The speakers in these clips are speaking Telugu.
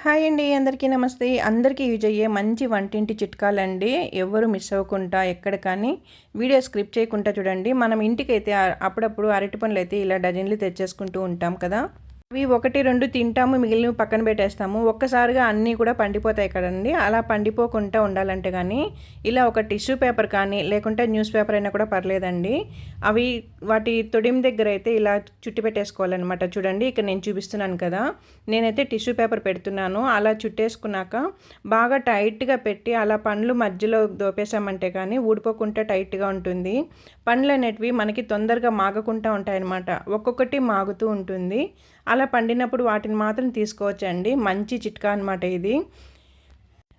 హాయ్ అండి. అందరికీ నమస్తే. అందరికీ యూజ్ అయ్యే మంచి వంటింటి చిట్కాలండి. ఎవ్వరు మిస్ అవ్వకుండా ఎక్కడ కానీ వీడియో స్కిప్ చేయకుండా చూడండి. మనం ఇంటికైతే అప్పుడప్పుడు అరటి పండ్లయితే ఇలా డజన్లు తెచ్చేసుకుంటూ ఉంటాం కదా! అవి 1, 2 తింటాము. మిగిలినవి పక్కన పెట్టేస్తాము. ఒక్కసారిగా అన్నీ కూడా పండిపోతాయి కదండీ! అలా పండిపోకుండా ఉండాలంటే గానీ, ఇలా ఒక టిష్యూ పేపర్ కానీ, లేకుంటే న్యూస్ పేపర్ అయినా కూడా పర్లేదండి. అవి వాటి తొడిమ దగ్గర అయితే ఇలా చుట్టి పెట్టేసుకోవాలనమాట. చూడండి ఇక్కడ నేను చూపిస్తున్నాను కదా! నేనైతే టిష్యూ పేపర్ పెడుతున్నాను. అలా చుట్టేసుకున్నాక బాగా టైట్‌గా పెట్టి అలా పండ్లు మధ్యలో దోపేసామంటే కానీ ఊడిపోకుండా టైట్‌గా ఉంటుంది. పండ్లనేటివి మనకి తొందరగా మాగకుండా ఉంటాయన్నమాట. ఒక్కొక్కటి మాగుతూ ఉంటుంది. అలా పండినప్పుడు వాటిని మాత్రం తీసుకోవచ్చండి. మంచి చిట్కా అనమాట ఇది.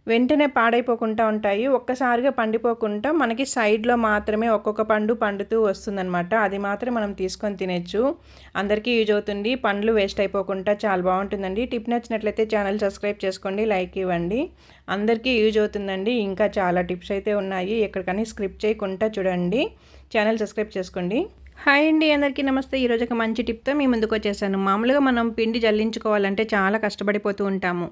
వెంటనే పాడైపోకుండా ఉంటాయి. ఒక్కసారిగా పండిపోకుండా మనకి సైడ్‌లో మాత్రమే ఒక్కొక్క పండు పండుతూ వస్తుందనమాట. అది మాత్రం మనం తీసుకొని తినొచ్చు. అందరికీ యూజ్ అవుతుంది. పండ్లు వేస్ట్ అయిపోకుండా చాలా బాగుంటుందండి. టిప్ నచ్చినట్లయితే ఛానల్ సబ్స్క్రైబ్ చేసుకోండి, లైక్ ఇవ్వండి. అందరికీ యూజ్ అవుతుందండి. ఇంకా చాలా టిప్స్ అయితే ఉన్నాయి. ఎక్కడికని స్కిప్ చేయకుండా చూడండి. ఛానల్ సబ్స్క్రైబ్ చేసుకోండి. హాయ్ అండి. అందరికీ నమస్తే. ఈరోజు ఒక మంచి టిప్తో మీ ముందుకు వచ్చేసాను. మామూలుగా మనం పిండి జల్లించుకోవాలంటే చాలా కష్టపడిపోతూ ఉంటాము.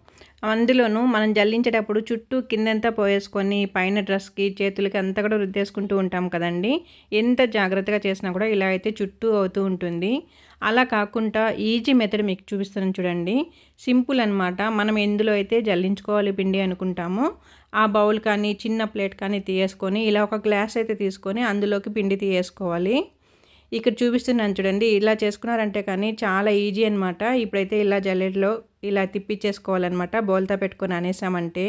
అందులోనూ మనం జల్లించేటప్పుడు చుట్టూ కిందంతా పోయేసుకొని పైన డ్రెస్కి చేతులకి అంతా కూడా రుద్దేసుకుంటూ ఉంటాం కదండి. ఎంత జాగ్రత్తగా చేసినా కూడా ఇలా అయితే చుట్టూ అవుతూ ఉంటుంది. అలా కాకుండా ఈజీ మెథడ్ మీకు చూపిస్తాను చూడండి. సింపుల్ అనమాట. మనం ఎందులో అయితే జల్లించుకోవాలి పిండి అనుకుంటామో ఆ బౌల్ కానీ చిన్న ప్లేట్ కానీ తీయేసుకొని ఇలా ఒక గ్లాస్ అయితే తీసుకొని అందులోకి పిండి తీయేసుకోవాలి. ఇక్కడ చూపిస్తున్నాను చూడండి. ఇలా చేసుకున్నారంటే కానీ చాలా ఈజీ అనమాట. ఇప్పుడైతే ఇలా జల్లెడలో ఇలా తిప్పిచ్చేసుకోవాలన్నమాట. బౌల్‌తో పెట్టుకొని అనేసామంటే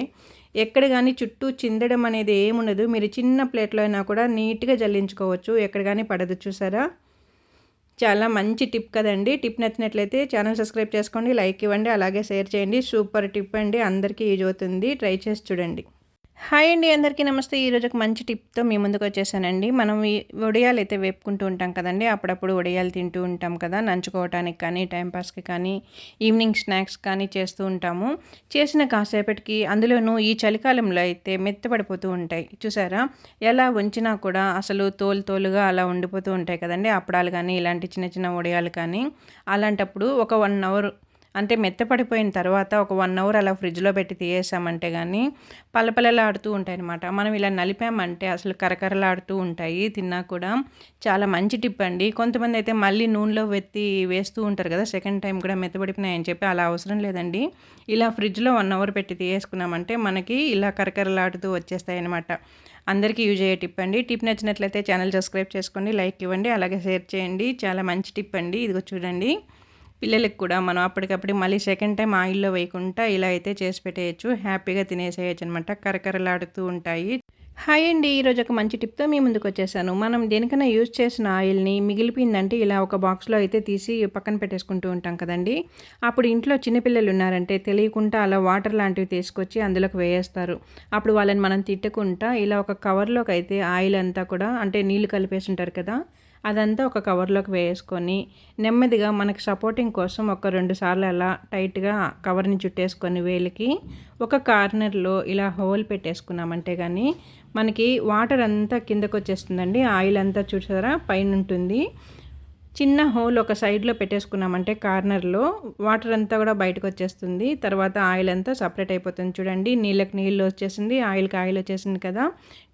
ఎక్కడ కానీ చుట్టూ చిందడం అనేది ఏముండదు. మీరు చిన్న ప్లేట్‌లో అయినా కూడా నీట్‌గా జల్లించుకోవచ్చు. ఎక్కడ కానీ పడదు. చూసారా? చాలా మంచి టిప్ కదండి. టిప్ నచ్చినట్లయితే ఛానల్ సబ్స్క్రైబ్ చేసుకోండి, లైక్ ఇవ్వండి, అలాగే షేర్ చేయండి. సూపర్ టిప్ అండి. అందరికీ యూజ్ అవుతుంది. ట్రై చేసి చూడండి. హాయ్ అండి. అందరికీ నమస్తే. ఈరోజు ఒక మంచి టిప్తో మీ ముందుకు వచ్చేసానండి. మనం ఈ వడియాలు అయితే వేపుకుంటూ ఉంటాం కదండి. అప్పుడప్పుడు వడియాలు తింటూ ఉంటాం కదా, నంచుకోవటానికి కానీ టైంపాస్కి కానీ ఈవినింగ్ స్నాక్స్ కానీ చేస్తూ ఉంటాము. చేసిన కాసేపటికి అందులోనూ ఈ చలికాలంలో అయితే మెత్తపడిపోతూ ఉంటాయి. చూసారా? ఎలా ఉంచినా కూడా అసలు తోలుగా అలా ఉండిపోతూ ఉంటాయి కదండి. అప్పడాలు కానీ ఇలాంటి చిన్న చిన్న వడియాలు కానీ అలాంటప్పుడు ఒక 1 అవర్ అంటే మెత్తపడిపోయిన తర్వాత ఒక 1 అవర్ అలా ఫ్రిడ్జ్‌లో పెట్టి తీయేసామంటే గానీ పలపలలాడుతూ ఉంటాయన్నమాట. మనం ఇలా నలిపామంటే అసలు కరకరలాడుతూ ఉంటాయి. తిన్నా కూడా చాలా మంచి టిప్ అండి. కొంతమంది అయితే మళ్ళీ నూనెలో వేస్తూ ఉంటారు కదా, సెకండ్ టైం కూడా మెత్తపడిపోయినాయని చెప్పి. అలా అవసరం లేదండి. ఇలా ఫ్రిడ్జ్‌లో 1 అవర్ పెట్టి తీయేసుకున్నామంటే మనకి ఇలా కరకరలాడుతూ వచ్చేస్తాయన్నమాట. అందరికీ యూజ్ అయ్యే టిప్ అండి. టిప్ నచ్చినట్లయితే ఛానల్ సబ్స్క్రైబ్ చేసుకోండి, లైక్ ఇవ్వండి, అలాగే షేర్ చేయండి. చాలా మంచి టిప్ అండి. ఇదిగో చూడండి. పిల్లలకి కూడా మనం అప్పటికప్పుడు మళ్ళీ సెకండ్ టైం ఆయిల్‌లో వేయకుండా ఇలా అయితే చేసి పెట్టేయచ్చు. హ్యాపీగా తినేసేయచ్చు అనమాట. కరకరలాడుతూ ఉంటాయి. హాయ్ అండి. ఈరోజు ఒక మంచి టిప్తో మీ ముందుకు వచ్చేసాను. మనం దేనికైనా యూజ్ చేసిన ఆయిల్‌ని మిగిలిపోయిందంటే ఇలా ఒక బాక్స్‌లో అయితే తీసి పక్కన పెట్టేసుకుంటూ ఉంటాం కదండీ. అప్పుడు ఇంట్లో చిన్నపిల్లలు ఉన్నారంటే తెలియకుండా అలా వాటర్ లాంటివి తీసుకొచ్చి అందులోకి వేయేస్తారు. అప్పుడు వాళ్ళని మనం తిట్టకుండా ఇలా ఒక కవర్‌లోకి అయితే ఆయిల్ అంతా కూడా, అంటే నీళ్లు కలిపేసి ఉంటారు కదా, అదంతా ఒక కవర్లోకి వేసుకొని నెమ్మదిగా మనకి సపోర్టింగ్ కోసం ఒక 2 సార్లు అలా టైట్గా కవర్ని చుట్టేసుకొని వేలికి ఒక కార్నర్లో ఇలా హోల్ పెట్టేసుకున్నామంటే కానీ మనకి వాటర్ అంతా కిందకు వచ్చేస్తుందండి. ఆయిల్ అంతా చూసారా పైన ఉంటుంది. చిన్న హోల్ ఒక సైడ్లో పెట్టేసుకున్నామంటే కార్నర్లో వాటర్ అంతా కూడా బయటకు వచ్చేస్తుంది. తర్వాత ఆయిల్ అంతా సపరేట్ అయిపోతుంది. చూడండి, నీళ్ళకి నీళ్ళు వచ్చేసింది, ఆయిల్కి ఆయిల్ వచ్చేసింది కదా.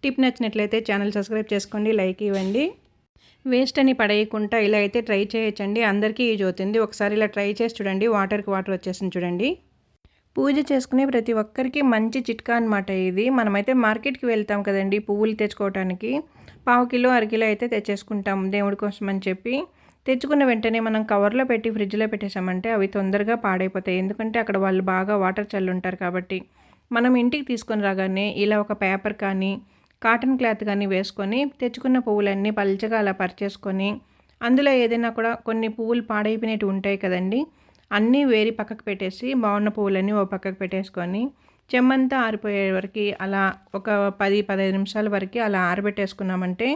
టిప్ నచ్చినట్లయితే ఛానల్ సబ్స్క్రైబ్ చేసుకోండి, లైక్ ఇవ్వండి. వేస్ట్ అని పడేయకుండా ఇలా అయితే ట్రై చేయొచ్చండి. అందరికీ యూజ్ అవుతుంది. ఒకసారి ఇలా ట్రై చేసి చూడండి. వాటర్కి వాటర్ వచ్చేసింది చూడండి. పూజ చేసుకునే ప్రతి ఒక్కరికి మంచి చిట్కా అనమాట ఇది. మనమైతే మార్కెట్కి వెళ్తాం కదండి పువ్వులు తెచ్చుకోవడానికి. పావు కిలో అరకిలో అయితే తెచ్చేసుకుంటాం దేవుడి కోసం అని చెప్పి. తెచ్చుకున్న వెంటనే మనం కవర్లో పెట్టి ఫ్రిడ్జ్లో పెట్టేసామంటే అవి తొందరగా పాడైపోతాయి. ఎందుకంటే అక్కడ వాళ్ళు బాగా వాటర్ చల్లుంటారు కాబట్టి. మనం ఇంటికి తీసుకొని రాగానే ఇలా ఒక పేపర్ కానీ కాటన్ క్లాత్ కానీ వేసుకొని తెచ్చుకున్న పువ్వులన్నీ పల్చగా అలా పరిచేసుకొని అందులో ఏదైనా కూడా కొన్ని పువ్వులు పాడైపోయినట్టు ఉంటాయి కదండి, అన్నీ వేరి పక్కకు పెట్టేసి బాగున్న పువ్వులన్నీ ఓ పక్కకు పెట్టేసుకొని చెమ్మంతా ఆరిపోయే వరకు అలా ఒక 10-15 నిమిషాల వరకు అలా ఆరబెట్టేసుకున్నామంటే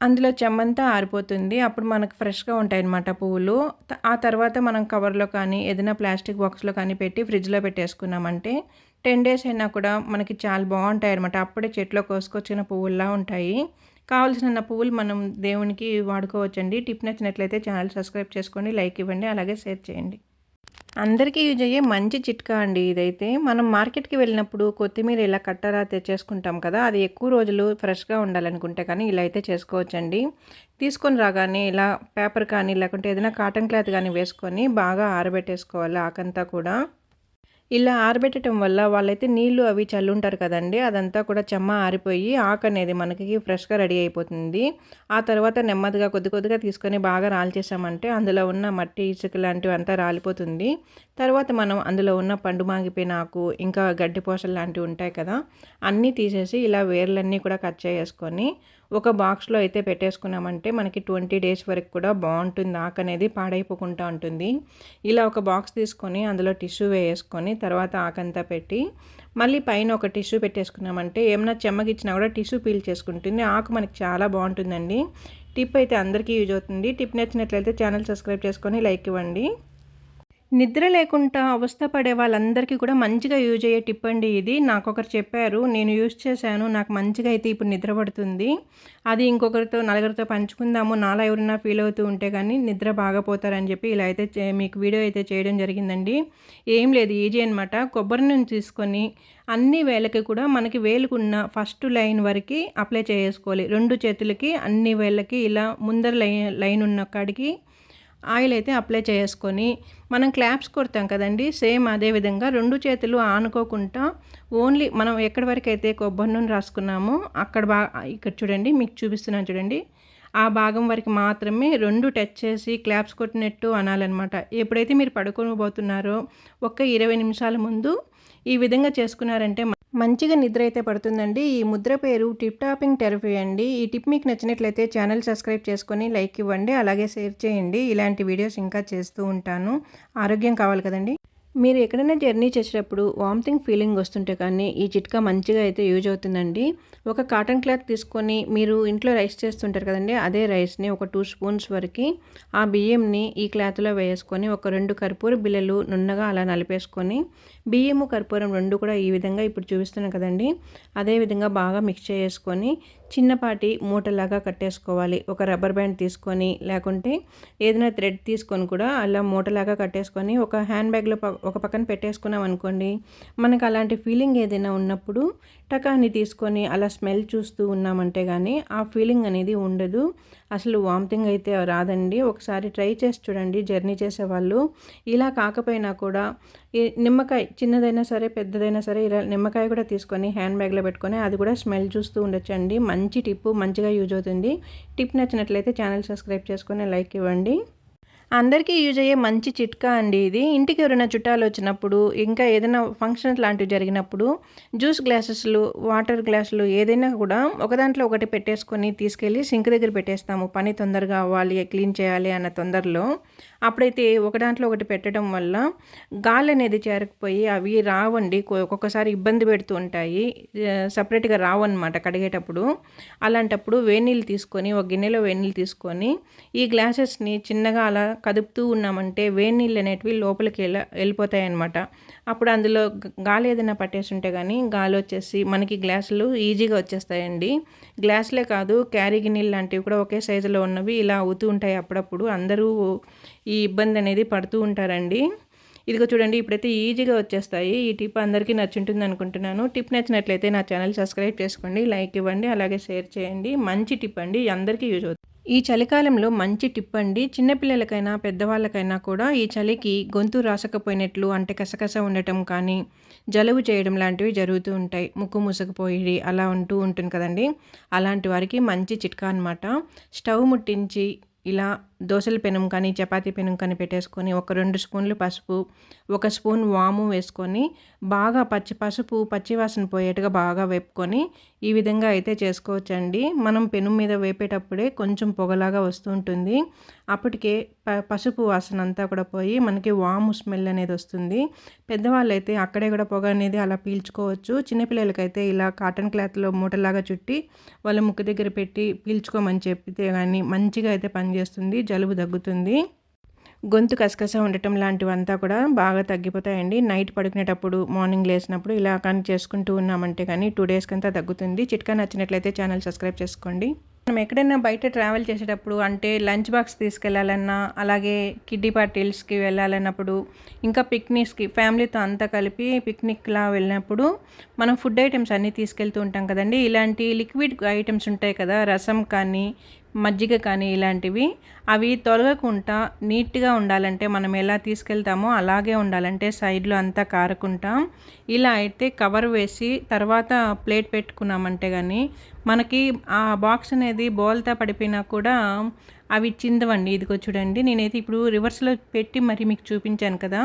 అందులో చెమ్మంతా ఆరిపోతుంది. అప్పుడు మనకు ఫ్రెష్‌గా ఉంటాయన్నమాట పువ్వులు. ఆ తర్వాత మనం కవర్‌లో కానీ ఏదైనా ప్లాస్టిక్ బాక్స్‌లో కానీ పెట్టి ఫ్రిడ్జ్‌లో పెట్టేసుకున్నామంటే 10 డేస్ అయినా కూడా మనకి చాలా బాగుంటాయన్నమాట. అప్పుడే చెట్లో కోసుకొచ్చిన పువ్వుల్లా ఉంటాయి. కావాల్సిన పువ్వులు మనం దేవునికి వాడుకోవచ్చండి. టిప్ నచ్చినట్లయితే ఛానల్ సబ్స్క్రైబ్ చేసుకోండి, లైక్ ఇవ్వండి, అలాగే షేర్ చేయండి. అందరికీ యూజ్ అయ్యే మంచి చిట్కా అండి ఇదైతే. మనం మార్కెట్‌కి వెళ్ళినప్పుడు కొత్తిమీర ఇలా కట్టరా తెచ్చేసుకుంటాం కదా! అది ఎక్కువ రోజులు ఫ్రెష్‌గా ఉండాలనుకుంటే కానీ ఇలా అయితే చేసుకోవచ్చండి. తీసుకొని రాగానే ఇలా పేపర్ కానీ లేకుంటే ఏదైనా కాటన్ క్లాత్ గానీ వేసుకొని బాగా ఆరబెట్టేసుకోవాలి ఆకంతా కూడా. ఇలా ఆరబెట్టడం వల్ల వాళ్ళైతే నీళ్లు అవి చల్లుంటారు కదండీ! అదంతా కూడా చెమ్మ ఆరిపోయి ఆకనేది మనకి ఫ్రెష్‌గా రెడీ అయిపోతుంది. ఆ తర్వాత నెమ్మదిగా కొద్ది కొద్దిగా తీసుకొని బాగా రాల్చేసామంటే అందులో ఉన్న మట్టి, ఇసుక లాంటివంతా రాలిపోతుంది. తర్వాత మనం అందులో ఉన్న పండు మాగిపోయిన ఆకు, ఇంకా గడ్డిపోసలు లాంటివి ఉంటాయి కదా! అన్నీ తీసేసి ఇలా వేర్లన్నీ కూడా కట్ చేసుకొని ఒక బాక్స్‌లో అయితే పెట్టేసుకున్నామంటే మనకి 20 డేస్ వరకు కూడా బావుంటుంది. ఆకనేది పాడైపోకుండా ఉంటుంది. ఇలా ఒక బాక్స్ తీసుకొని అందులో టిష్యూ వేసుకొని తర్వాత ఆకంతా పెట్టి మళ్ళీ పైన ఒక టిష్యూ పెట్టేసుకున్నామంటే ఏమన్నా చెమ్మగిచ్చినా కూడా టిష్యూ పీల్ చేసుకుంటుంది. ఆకు మనకి చాలా బావుంటుందండి. టిప్ అయితే అందరికీ యూజ్ అవుతుంది. టిప్ నచ్చినట్లయితే ఛానల్ సబ్స్క్రైబ్ చేసుకొని లైక్ ఇవ్వండి. నిద్ర లేకుండా అవస్థ పడే వాళ్ళందరికీ కూడా మంచిగా యూజ్ అయ్యే టిప్ అండి ఇది. నాకొకరు చెప్పారు. నేను యూజ్ చేశాను. నాకు మంచిగా అయితే ఇప్పుడు నిద్ర పడుతుంది. అది ఇంకొకరితో నలుగురితో పంచుకుందాము. నాలా ఎవరైనా ఫీల్ అవుతూ ఉంటే కానీ నిద్ర బాగా పోతారని చెప్పి ఇలా అయితే మీకు వీడియో అయితే చేయడం జరిగిందండి. ఏం లేదు ఈజీ అనమాట. కొబ్బరి నూనె తీసుకొని అన్ని వేళ్ళకి కూడా మనకి వేలుకున్న ఫస్ట్ లైన్ వరకు అప్లై చేసుకోవాలి. 2 చేతులకి అన్ని వేళ్ళకి ఇలా ముందర లైన్ ఉన్న కాడికి ఆయిల్ అయితే అప్లై చేసుకొని మనం క్లాప్స్ కొడతాం కదండీ! సేమ్ అదే విధంగా 2 చేతులు ఆనుకోకుండా ఓన్లీ మనం ఎక్కడి వరకు అయితే కొబ్బరి నూనె రాసుకున్నామో అక్కడ ఇక్కడ చూడండి మీకు చూపిస్తున్నాను చూడండి. ఆ భాగం వరకు మాత్రమే 2 టచ్ చేసి క్లాప్స్ కొట్టినట్టు అనాలనమాట. ఎప్పుడైతే మీరు పడుకోబోతున్నారో ఒక 20 నిమిషాల ముందు ఈ విధంగా చేసుకున్నారంటే మంచిగా నిద్ర అయితే పడుతుందండి. ఈ ముద్ర పేరు టిప్ టాపింగ్ థెరపీ అండి. ఈ టిప్ మీకు నచ్చినట్లయితే ఛానల్ సబ్స్క్రైబ్ చేసుకొని లైక్ ఇవ్వండి. అలాగే షేర్ చేయండి. ఇలాంటి వీడియోస్ ఇంకా చేస్తూ ఉంటాను. ఆరోగ్యం కావాలి కదండి. మీరు ఎక్కడైనా జర్నీ చేసేటప్పుడు వామిటింగ్ ఫీలింగ్ వస్తుంటే కానీ ఈ చిట్కా మంచిగా అయితే యూజ్ అవుతుందండి. ఒక కాటన్ క్లాత్ తీసుకొని మీరు ఇంట్లో రైస్ చేస్తుంటారు కదండి, అదే రైస్ని ఒక 2 స్పూన్స్ వరకు ఆ బియ్యంని ఈ క్లాత్లో వేసుకొని ఒక 2 కర్పూర బిళ్ళలు నున్నగా అలా నలిపేసుకొని బియ్యము కర్పూరం 2 కూడా ఈ విధంగా ఇప్పుడు చూపిస్తున్నాను కదండి, అదే విధంగా బాగా మిక్స్ చేసుకొని చిన్నపాటి మూటలాగా కట్టేసుకోవాలి. ఒక రబ్బర్ బ్యాండ్ తీసుకొని లేకుంటే ఏదైనా థ్రెడ్ తీసుకొని కూడా అలా మూటలాగా కట్టేసుకొని ఒక హ్యాండ్ బ్యాగ్లో ఒక పక్కన పెట్టేసుకున్నాం అనుకోండి, మనకు అలాంటి ఫీలింగ్ ఏదైనా ఉన్నప్పుడు టకాన్ని తీసుకొని అలా స్మెల్ చూస్తూ ఉన్నామంటే కానీ ఆ ఫీలింగ్ అనేది ఉండదు. అసలు వామిటింగ్ అయితే రాదండి. ఒకసారి ట్రై చేసి చూడండి జర్నీ చేసేవాళ్ళు. ఇలా కాకపోయినా కూడా ఈ నిమ్మకాయ చిన్నదైనా సరే పెద్దదైనా సరే ఇలా నిమ్మకాయ కూడా తీసుకొని హ్యాండ్ బ్యాగ్లో పెట్టుకొని అది కూడా స్మెల్ చూస్తూ ఉండొచ్చండి. మంచి టిప్పు, మంచిగా యూజ్ అవుతుంది. టిప్ నచ్చినట్లయితే ఛానల్ సబ్స్క్రైబ్ చేసుకొని లైక్ ఇవ్వండి. అందరికీ యూజ్ అయ్యే మంచి చిట్కా అండి ఇది. ఇంటికి ఎవరైనా చుట్టాలు వచ్చినప్పుడు ఇంకా ఏదైనా ఫంక్షన్ లాంటివి జరిగినప్పుడు జ్యూస్ గ్లాసెస్లు, వాటర్ గ్లాసులు ఏదైనా కూడా ఒక దాంట్లో ఒకటి పెట్టేసుకొని తీసుకెళ్ళి సింక్ దగ్గర పెట్టేస్తాము. పని తొందరగా అవ్వాలి, క్లీన్ చేయాలి అన్న తొందరలో. అప్పుడైతే ఒక దాంట్లో ఒకటి పెట్టడం వల్ల గాలి అనేది చేరకపోయి అవి రావండి. ఒక్కొక్కసారి ఇబ్బంది పెడుతూ ఉంటాయి. సపరేట్గా రావన్నమాట కడిగేటప్పుడు. అలాంటప్పుడు వేడినీళ్ళు తీసుకొని ఒక గిన్నెలో వేడినీళ్ళు తీసుకొని ఈ గ్లాసెస్ని చిన్నగా అలా కదుపుతూ ఉన్నామంటే వేడి నీళ్ళు అనేటివి లోపలికి వెళ్ళిపోతాయి అన్నమాట. అప్పుడు అందులో గాలి ఏదైనా పట్టేసి ఉంటే కానీ గాలి వచ్చేసి మనకి గ్లాసులు ఈజీగా వచ్చేస్తాయండి. గ్లాసులే కాదు క్యారీ గిన్నెలు లాంటివి కూడా ఒకే సైజులో ఉన్నవి ఇలా అవుతూ ఉంటాయి అప్పుడప్పుడు. అందరూ ఈ ఇబ్బంది అనేది పడుతూ ఉంటారండి. ఇదిగో చూడండి ఇప్పుడైతే ఈజీగా వచ్చేస్తాయి. ఈ టిప్ అందరికీ నచ్చుంటుంది అనుకుంటున్నాను. టిప్ నచ్చినట్లయితే నా ఛానల్ సబ్స్క్రైబ్ చేసుకోండి, లైక్ ఇవ్వండి, అలాగే షేర్ చేయండి. మంచి టిప్ అండి, అందరికీ యూజ్ అవుతుంది. ఈ చలికాలంలో మంచి టిప్ అండి. చిన్నపిల్లలకైనా పెద్దవాళ్ళకైనా కూడా ఈ చలికి గొంతు రాసకపోయినట్లు అంటే కసకస ఉండటం కానీ జలుబు చేయడం లాంటివి జరుగుతూ ఉంటాయి. ముక్కు మూసుకుపోయి అలా ఉంటుంది కదండి. అలాంటి వారికి మంచి చిట్కా అనమాట. స్టవ్ ముట్టించి ఇలా దోసల పెనం కానీ చపాతీ పెనం కానీ పెట్టేసుకొని ఒక 2 స్పూన్లు పసుపు, 1 స్పూన్ వాము వేసుకొని బాగా పసుపు పచ్చివాసన పోయేట్టుగా బాగా వేపుకొని ఈ విధంగా అయితే చేసుకోవచ్చండి. మనం పెనం మీద వేపేటప్పుడే కొంచెం పొగలాగా వస్తూ ఉంటుంది. అప్పటికే పసుపు వాసన అంతా కూడా పోయి మనకి వాము స్మెల్ అనేది వస్తుంది. పెద్దవాళ్ళైతే అక్కడే కూడా పొగ అనేది అలా పీల్చుకోవచ్చు. చిన్నపిల్లలకైతే ఇలా కాటన్ క్లాత్లో మూటలాగా చుట్టి వాళ్ళ ముక్కు దగ్గర పెట్టి పీల్చుకోమని చెప్పితే కానీ మంచిగా అయితే పనిచేస్తుంది. జలుబు తగ్గుతుంది. గొంతు కసకస ఉండటం లాంటివంతా కూడా బాగా తగ్గిపోతాయండి. నైట్ పడుకునేటప్పుడు మార్నింగ్ లేసినప్పుడు ఇలా కానీ చేసుకుంటూ ఉన్నామంటే కానీ 2 డేస్కంతా తగ్గుతుంది. చిట్కా నచ్చినట్లయితే ఛానల్ సబ్స్క్రైబ్ చేసుకోండి. మనం ఎక్కడైనా బయట ట్రావెల్ చేసేటప్పుడు అంటే లంచ్ బాక్స్ తీసుకెళ్ళాలన్నా, అలాగే కిడ్డీ పార్టీస్‌కి వెళ్ళాలన్నప్పుడు, ఇంకా పిక్నిక్స్‌కి ఫ్యామిలీతో అంతా కలిపి పిక్నిక్‌లా వెళ్ళినప్పుడు మనం ఫుడ్ ఐటెమ్స్ అన్నీ తీసుకెళ్తూ ఉంటాం కదండీ. ఇలాంటి లిక్విడ్ ఐటెమ్స్ ఉంటాయి కదా! రసం కానీ, మజ్జిగ కానీ ఇలాంటివి. అవి తొలగకుండా నీట్‌గా ఉండాలంటే మనం ఎలా తీసుకెళ్తామో అలాగే ఉండాలంటే సైడ్‌లో అంతా కారకుంటా ఇలా అయితే కవర్ వేసి తర్వాత ప్లేట్ పెట్టుకున్నామంటే గానీ మనకి ఆ బాక్స్ అనేది బోల్తా పడిపోయినా కూడా అవి చిందవండి. ఇదిగో చూడండి, నేనైతే ఇప్పుడు రివర్స్‌లో పెట్టి మరి మీకు చూపించాను కదా!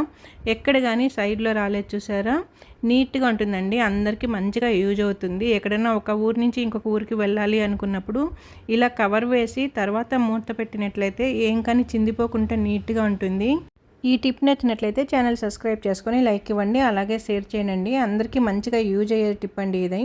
ఎక్కడ గానీ సైడ్‌లో రాలేదు చూసారా? నీట్‌గా ఉంటుందండి. అందరికీ మంచిగా యూజ్ అవుతుంది. ఎక్కడైనా ఒక ఊరు నుంచి ఇంకొక ఊరికి వెళ్ళాలి అనుకున్నప్పుడు ఇలా కవర్ వేసి తర్వాత మూత పెట్టినట్లయితే ఏం కానీ చిందిపోకుండా నీట్‌గా ఉంటుంది. ఈ టిప్ నచ్చినట్లయితే ఛానల్ సబ్స్క్రైబ్ చేసుకొని లైక్ ఇవ్వండి. అలాగే షేర్ చేయండి. అందరికీ మంచిగా యూజ్ అయ్యే టిప్ అండి ఇది.